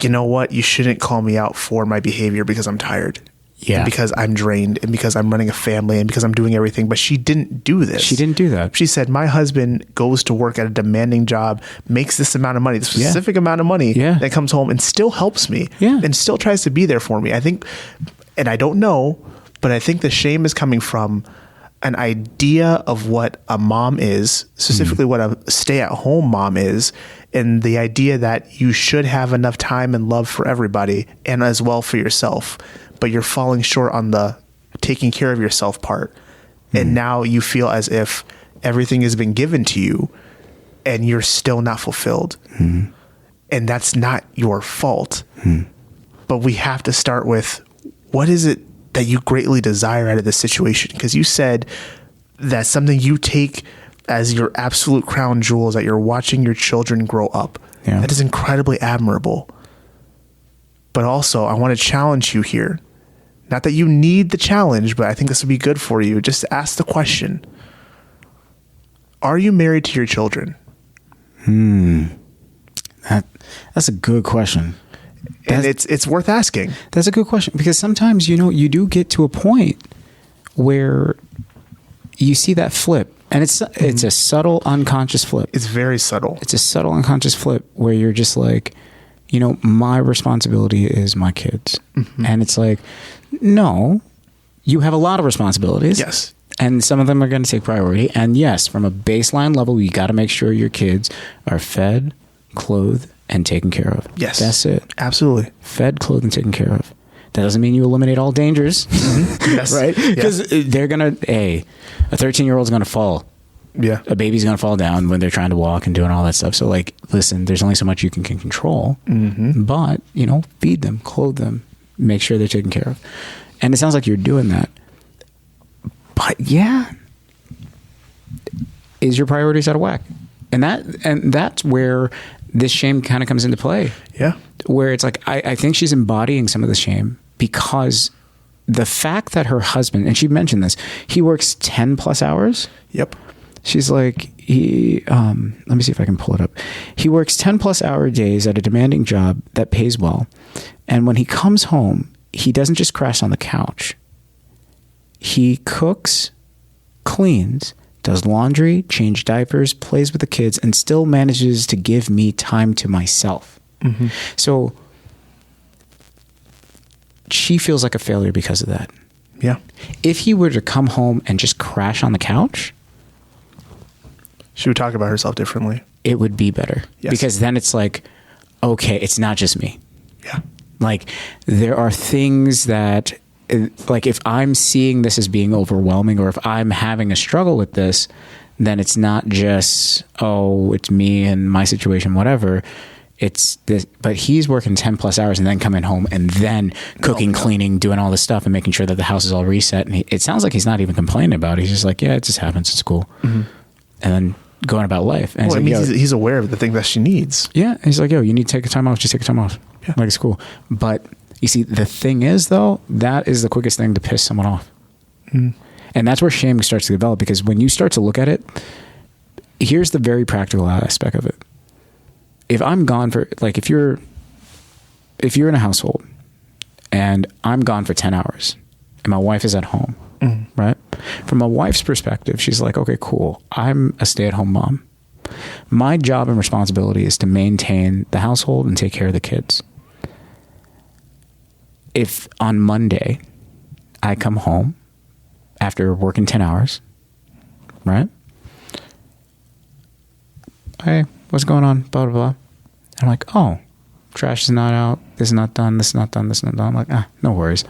you know what? You shouldn't call me out for my behavior because I'm tired. Yeah. And because I'm drained, and because I'm running a family, and because I'm doing everything. But she didn't do this. She didn't do that. She said, my husband goes to work at a demanding job, makes this amount of money, this specific amount of money, that comes home and still helps me, and still tries to be there for me. I think, and I don't know, but I think the shame is coming from an idea of what a mom is, specifically what a stay-at-home mom is, and the idea that you should have enough time and love for everybody and as well for yourself, but you're falling short on the taking care of yourself part. And now you feel as if everything has been given to you and you're still not fulfilled. And that's not your fault. But we have to start with, what is it that you greatly desire out of this situation? Because you said that's something you take as your absolute crown jewels, that you're watching your children grow up. Yeah. That is incredibly admirable. But also, I want to challenge you here. Not that you need the challenge, but I think this would be good for you. Just ask the question, are you married to your children? That's a good question. And it's worth asking. That's a good question, because sometimes, you do get to a point where you see that flip, and it's a subtle unconscious flip. It's very subtle. It's a subtle unconscious flip where you're just like, my responsibility is my kids. And it's like, no, you have a lot of responsibilities. Yes. And some of them are going to take priority. And yes, from a baseline level, you got to make sure your kids are fed, clothed, and taken care of. Yes. That's it. Absolutely. Fed, clothed, and taken care of. That doesn't mean you eliminate all dangers. Yes. Right? Because they're going to, a 13-year-old's going to fall. Yeah. A baby's going to fall down when they're trying to walk and doing all that stuff. So, listen, there's only so much you can control. But, feed them, clothe them, make sure they're taken care of. And it sounds like you're doing that. But, is your priorities out of whack? And that's where this shame kind of comes into play. Yeah. Where it's like, I think she's embodying some of the shame, because the fact that her husband, and she mentioned this, he works 10 plus hours. Yep. She's like, let me see if I can pull it up. He works 10 plus hour days at a demanding job that pays well. And when he comes home, he doesn't just crash on the couch. He cooks, cleans, does laundry, change diapers, plays with the kids, and still manages to give me time to myself. So she feels like a failure because of that. Yeah. If he were to come home and just crash on the couch, she would talk about herself differently. It would be better. Yes. Because then it's like, okay, it's not just me. Yeah. Like, there are things that, like, if I'm seeing this as being overwhelming, or if I'm having a struggle with this, then it's not just, it's me and my situation, whatever. It's this, but he's working 10 plus hours and then coming home and then cooking, cleaning, doing all this stuff and making sure that the house is all reset. And it sounds like he's not even complaining about it. He's just like, yeah, it just happens. It's cool. And then going about life. And Well, it like, means he's aware of the thing that she needs. yeah. And he's like, yo, you need to take a time off. Just take a time off. Yeah. Like, it's cool. But you see, the thing is, though, that is the quickest thing to piss someone off. And that's where shame starts to develop, because when you start to look at it, here's the very practical aspect of it. If I'm gone for, like, if you're in a household and I'm gone for 10 hours and my wife is at home, right? From my wife's perspective, she's like, okay, cool. I'm a stay-at-home mom. My job and responsibility is to maintain the household and take care of the kids. If on Monday I come home after working 10 hours, right? Hey, what's going on? Blah, blah, blah. I'm like, oh, trash is not out. This is not done. This is not done. This is not done. I'm like, no worries.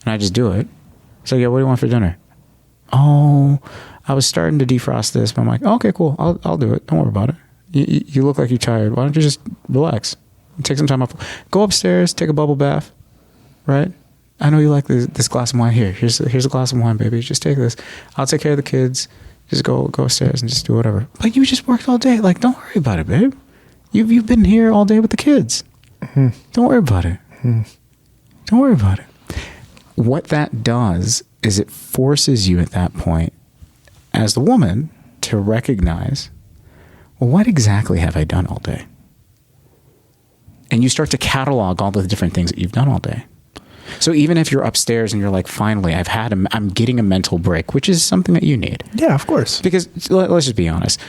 And I just do it. So, yeah, what do you want for dinner? Oh, I was starting to defrost this, but I'm like, okay, cool. I'll do it. Don't worry about it. You look like you're tired. Why don't you just relax? Take some time off. Go upstairs, take a bubble bath, right? I know you like this glass of wine. Here's a glass of wine, baby. Just take this. I'll take care of the kids. Just go upstairs and just do whatever. But you just worked all day. Like, don't worry about it, babe. You've been here all day with the kids. Mm-hmm. Don't worry about it. Mm-hmm. Don't worry about it. What that does is it forces you at that point as the woman to recognize, well, what exactly have I done all day? And you start to catalog all the different things that you've done all day. So even if you're upstairs and you're like, finally, I'm getting a mental break, which is something that you need. Yeah, of course. Because let's just be honest.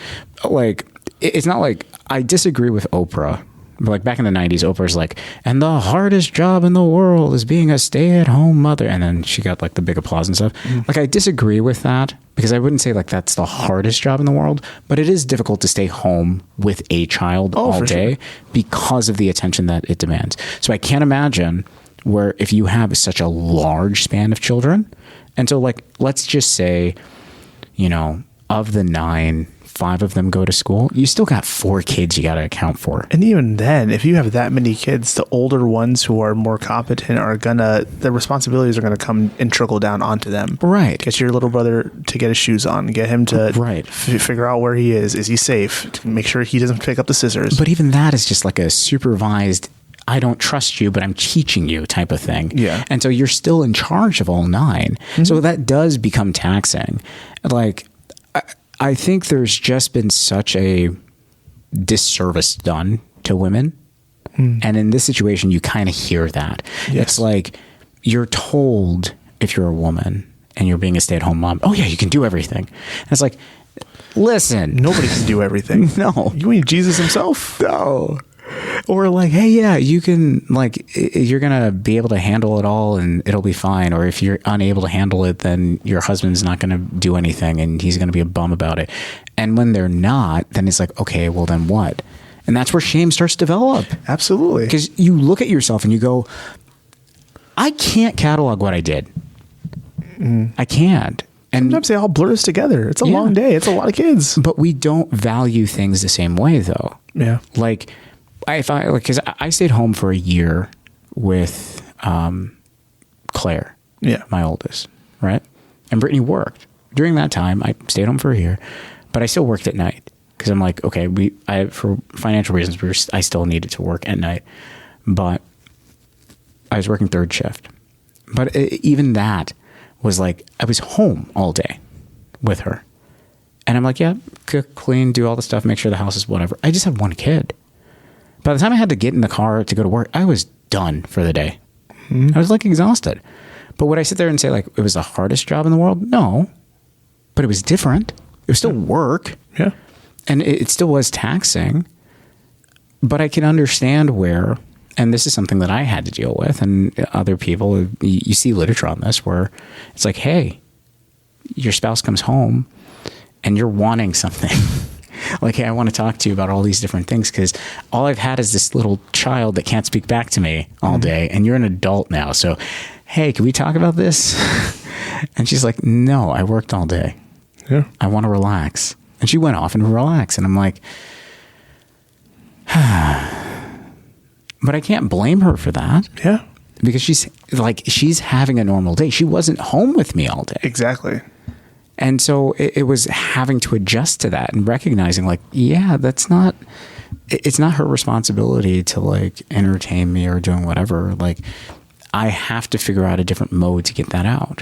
Like, it's not like I disagree with Oprah. But like back in the 90s, Oprah's like, and the hardest job in the world is being a stay-at-home mother. And then she got like the big applause and stuff. Like, I disagree with that because I wouldn't say like that's the hardest job in the world, but it is difficult to stay home with a child all day because of the attention that it demands. So I can't imagine where if you have such a large span of children, and so like, let's just say, you know, of the 9, 5 of them go to school, you still got 4 kids you got to account for. And even then, if you have that many kids, the older ones who are more competent the responsibilities are gonna come and trickle down onto them. Right. Get your little brother to get his shoes on, get him to figure out where he is he safe, to make sure he doesn't pick up the scissors. But even that is just like a supervised, I don't trust you, but I'm teaching you type of thing. Yeah. And so you're still in charge of all 9. Mm-hmm. So that does become taxing. Like, I think there's just been such a disservice done to women. And in this situation, you kind of hear that. Yes. It's like you're told, if you're a woman and you're being a stay-at-home mom, oh yeah, you can do everything. And it's like, listen. Nobody can do everything. No. You mean Jesus himself? No. Or like, hey, yeah, you can, like, you're going to be able to handle it all and it'll be fine. Or if you're unable to handle it, then your husband's not going to do anything and he's going to be a bum about it. And when they're not, then it's like, okay, well then what? And that's where shame starts to develop. Absolutely. Because you look at yourself and you go, I can't catalog what I did. I can't. And sometimes they all blurs together. It's a long day. It's a lot of kids. But we don't value things the same way though. Yeah. Like, because I stayed home for a year with Claire, my oldest, right? And Brittany worked. During that time, I stayed home for a year, but I still worked at night because I'm like, okay, for financial reasons, I still needed to work at night, but I was working 3rd shift. But even that was like, I was home all day with her. And I'm like, yeah, cook, clean, do all the stuff, make sure the house is whatever. I just had 1 kid. By the time I had to get in the car to go to work, I was done for the day. I was like exhausted. But would I sit there and say like it was the hardest job in the world? No, but it was different. It was still work. Yeah. And it still was taxing, but I can understand where, and this is something that I had to deal with and other people, you see literature on this where it's like, hey, your spouse comes home and you're wanting something. Like, hey, I want to talk to you about all these different things because all I've had is this little child that can't speak back to me all day, and you're an adult now. So, hey, can we talk about this? And she's like, no, I worked all day. Yeah. I want to relax. And she went off and relaxed. And I'm like, but I can't blame her for that. Yeah. Because she's having a normal day. She wasn't home with me all day. Exactly. And so it was having to adjust to that and recognizing like, yeah, it's not her responsibility to like entertain me or doing whatever. Like I have to figure out a different mode to get that out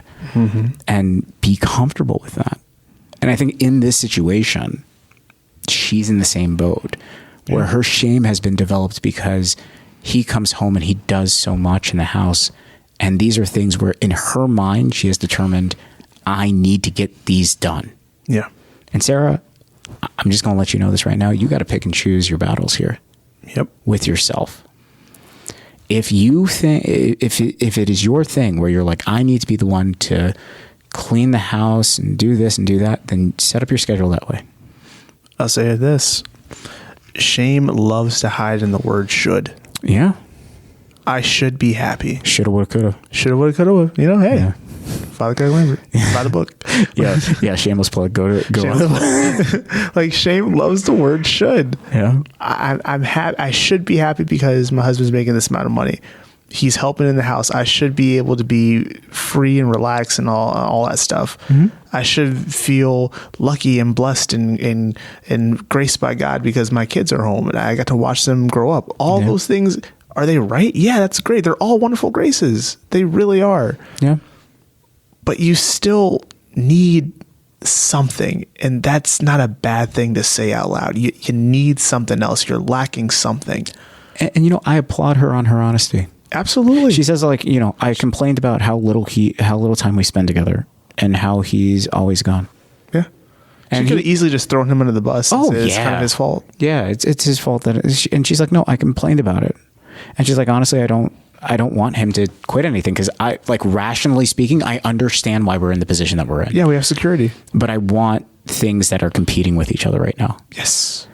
and be comfortable with that. And I think in this situation, she's in the same boat where her shame has been developed because he comes home and he does so much in the house And these are things where in her mind, she has determined, I need to get these done. Yeah. And Sarah, I'm just going to let you know this right now. You got to pick and choose your battles here. Yep. With yourself. If you think, if it is your thing where you're like, I need to be the one to clean the house and do this and do that, then set up your schedule that way. I'll say this. Shame loves to hide in the word should. Yeah. I should be happy. Shoulda, woulda, coulda. Shoulda, woulda, coulda. You know, hey. Yeah. Father Craig Lambert. Buy the book. Yeah. Shameless plug. Go on. Like, shame loves the word should. Yeah. I'm happy. I should be happy because my husband's making this amount of money. He's helping in the house. I should be able to be free and relax and all that stuff. Mm-hmm. I should feel lucky and blessed and graced by God because my kids are home and I got to watch them grow up. All those things, are they right? Yeah, that's great. They're all wonderful graces. They really are. Yeah. But you still need something, and that's not a bad thing to say out loud. You need something else. You're lacking something. And I applaud her on her honesty. Absolutely. She says, like, I complained about how little time we spend together and how he's always gone. Yeah. And she could have easily just thrown him under the bus. And said it's kind of his fault. Yeah, it's his fault and she's like, no, I complained about it. And she's like, honestly, I don't want him to quit anything because I, like, rationally speaking, I understand why we're in the position that we're in. Yeah, we have security. But I want things that are competing with each other right now. Yes.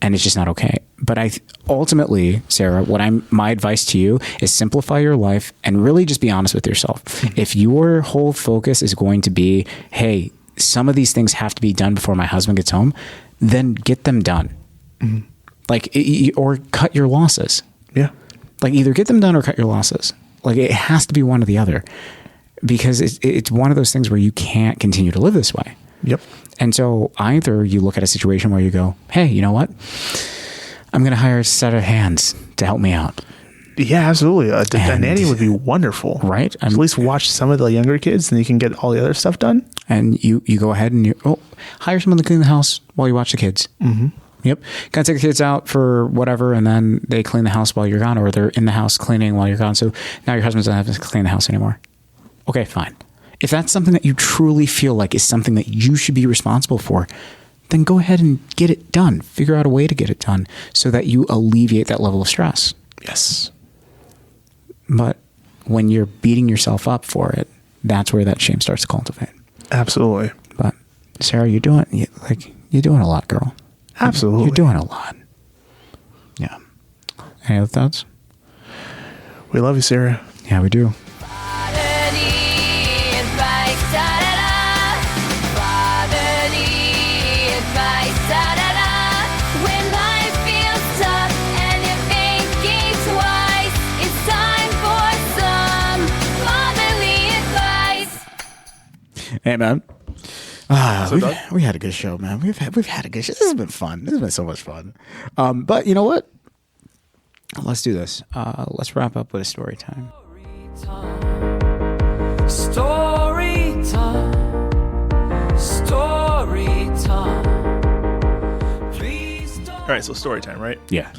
And it's just not okay. But ultimately, Sarah, my advice to you is simplify your life and really just be honest with yourself. If your whole focus is going to be, hey, some of these things have to be done before my husband gets home, then get them done. Mm-hmm. Like, or cut your losses. Yeah. Like, either get them done or cut your losses. Like, it has to be one or the other because it's one of those things where you can't continue to live this way. Yep. And so either you look at a situation where you go, hey, you know what? I'm going to hire a set of hands to help me out. Yeah, absolutely. A nanny would be wonderful. Right. At least watch some of the younger kids and you can get all the other stuff done. And you go ahead and hire someone to clean the house while you watch the kids. Mm-hmm. Yep. Kind of take the kids out for whatever, and then they clean the house while you're gone, or they're in the house cleaning while you're gone. So now your husband doesn't have to clean the house anymore. Okay, fine. If that's something that you truly feel like is something that you should be responsible for, then go ahead and get it done. Figure out a way to get it done so that you alleviate that level of stress. Yes. But when you're beating yourself up for it, that's where that shame starts to cultivate. Absolutely. But Sarah, you're doing a lot, girl. Absolutely. You're doing a lot. Yeah. Any other thoughts? We love you, Sarah. Yeah, we do. Hey, man. We had a good show, man. We've had a good show. This has been fun. This has been so much fun. But you know what? Let's do this. Let's wrap up with a story time. Story time. Story time. Please don't. All right, so story time, right? Yeah.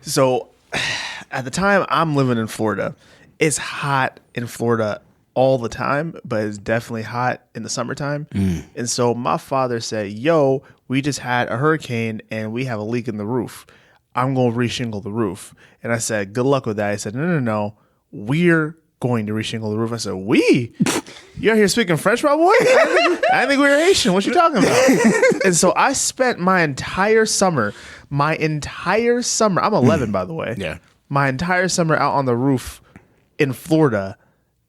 So at the time I'm living in Florida, it's hot in Florida all the time, but it's definitely hot in the summertime. And so my father said, yo, we just had a hurricane and we have a leak in the roof. I'm going to reshingle the roof. And I said, good luck with that. I said, no. We're going to reshingle the roof. I said, we? You out here speaking French, my boy? I think we were Haitian. What you talking about? And so I spent my entire summer, I'm 11, by the way. Yeah. My entire summer out on the roof in Florida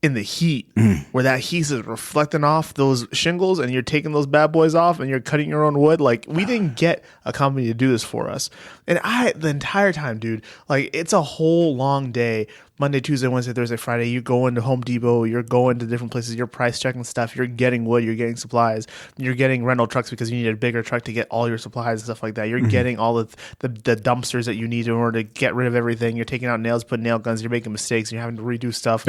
in the heat, where that heat is reflecting off those shingles and you're taking those bad boys off and you're cutting your own wood. Like, we didn't get a company to do this for us. And the entire time, dude, like, it's a whole long day. Monday, Tuesday, Wednesday, Thursday, Friday, you go into Home Depot, you're going to different places, you're price checking stuff, you're getting wood, you're getting supplies, you're getting rental trucks because you need a bigger truck to get all your supplies and stuff like that. You're getting all of the dumpsters that you need in order to get rid of everything. You're taking out nails, putting nail guns, you're making mistakes, and you're having to redo stuff.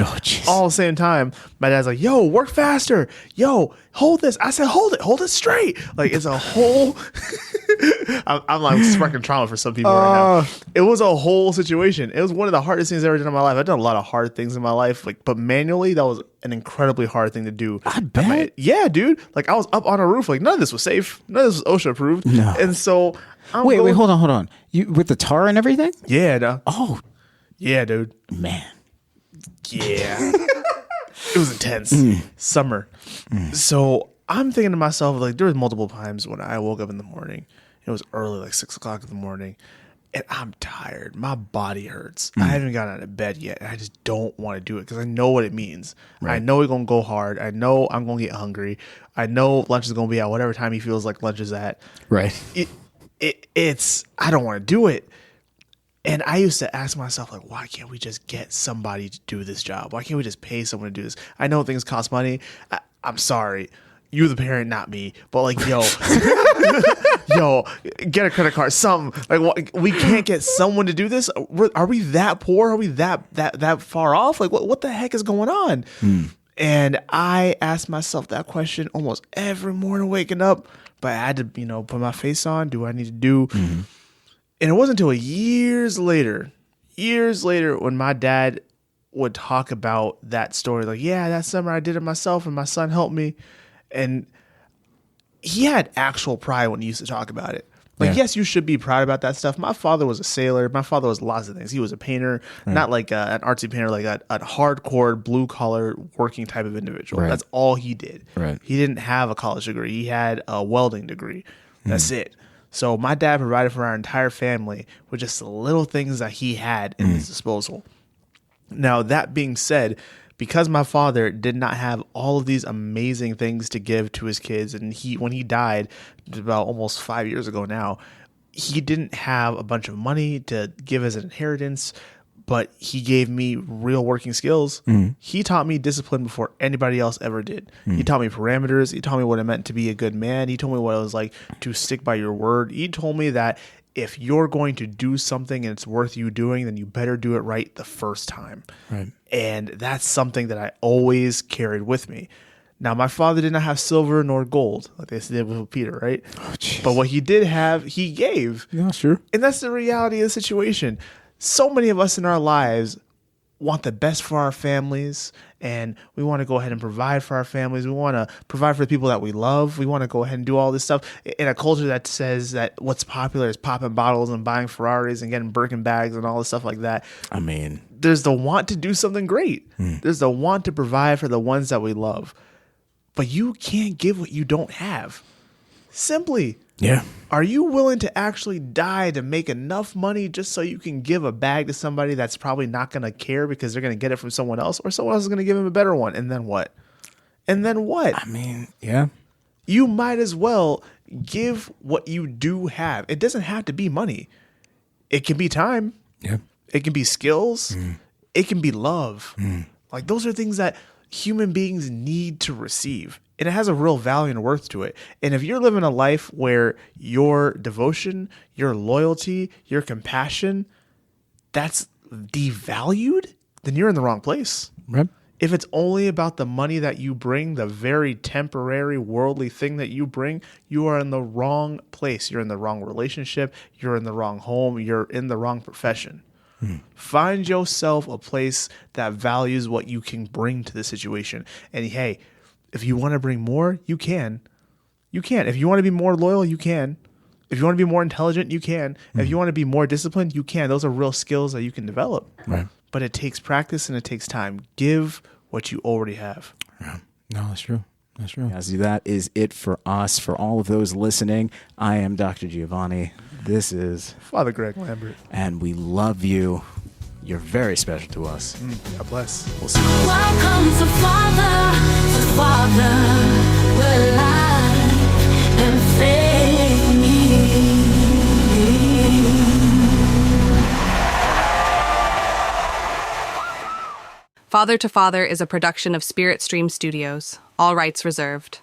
All at the same time, my dad's like, yo, work faster. Yo, hold this. I said, hold it straight. Like, it's a whole I'm like sparking trauma for some people right now. It was a whole situation. It was one of the hardest things I ever did in my life. I've done a lot of hard things in my life, like, but manually, that was an incredibly hard thing to do. I bet. Yeah, dude. Like, I was up on a roof. Like, none of this was safe. None of this was OSHA approved. No. And so, Wait, hold on. You with the tar and everything? Yeah, no. Oh, Yeah, dude. man. Yeah. It was intense. Summer. So I'm thinking to myself, like, there was multiple times when I woke up in the morning. It was early, like 6 o'clock in the morning, and I'm tired. My body hurts. I haven't gotten out of bed yet, and I just don't want to do it because I know what it means. Right. I know it's going to go hard. I know I'm going to get hungry. I know lunch is going to be at whatever time he feels like lunch is at. Right. It's I don't want to do it. And I used to ask myself, like, why can't we just get somebody to do this job? Why can't we just pay someone to do this? I know things cost money. I'm sorry. You're the parent, not me. But, like, yo, get a credit card, something. Like, we can't get someone to do this? Are we that poor? Are we that far off? Like, what the heck is going on? And I asked myself that question almost every morning waking up. But I had to, put my face on. Do what I need to do? And it wasn't until years later, when my dad would talk about that story, like, yeah, that summer I did it myself and my son helped me. And he had actual pride when he used to talk about it. Like, yes, you should be proud about that stuff. My father was a sailor. My father was lots of things. He was a painter, not like an artsy painter, like a hardcore, blue-collar, working type of individual. Right. That's all he did. Right. He didn't have a college degree. He had a welding degree. That's it. So my dad provided for our entire family with just the little things that he had in his disposal. Now, that being said, because my father did not have all of these amazing things to give to his kids, and when he died about almost 5 years ago now, he didn't have a bunch of money to give as an inheritance, but he gave me real working skills. He taught me discipline before anybody else ever did. He taught me parameters. He taught me what it meant to be a good man. He told me what it was like to stick by your word. He told me that if you're going to do something and it's worth you doing, then you better do it right the first time. Right. And that's something that I always carried with me. Now, my father did not have silver nor gold, like they did with Peter, right? Oh, but what he did have, he gave. Yeah, sure. And that's the reality of the situation. So many of us in our lives want the best for our families, and we want to go ahead and provide for our families. We want to provide for the people that we love. We want to go ahead and do all this stuff in a culture that says that what's popular is popping bottles and buying Ferraris and getting Birkin bags and all this stuff like that. I mean, there's the want to do something great. There's the want to provide for the ones that we love. But you can't give what you don't have. Simply. Yeah. Are you willing to actually die to make enough money just so you can give a bag to somebody that's probably not going to care because they're going to get it from someone else, or someone else is going to give them a better one? And then what? I mean, yeah. You might as well give what you do have. It doesn't have to be money. It can be time. Yeah. It can be skills. It can be love. Like, those are things that human beings need to receive. And it has a real value and worth to it. And if you're living a life where your devotion, your loyalty, your compassion, that's devalued, then you're in the wrong place. Right. If it's only about the money that you bring, the very temporary worldly thing that you bring, you are in the wrong place. You're in the wrong relationship. You're in the wrong home. You're in the wrong profession. Find yourself a place that values what you can bring to the situation. And hey, if you want to bring more, you can. You can. If you want to be more loyal, you can. If you want to be more intelligent, you can. If you want to be more disciplined, you can. Those are real skills that you can develop. Right. But it takes practice and it takes time. Give what you already have. Yeah. No, that's true. That's true. Yes, that is it for us. For all of those listening, I am Dr. Giovanni. This is Father Greg Lambert. And we love you. You're very special to us. God bless. We'll see you. Welcome to Father, where life and faith meet. Father to Father is a production of Spirit Stream Studios. All rights reserved.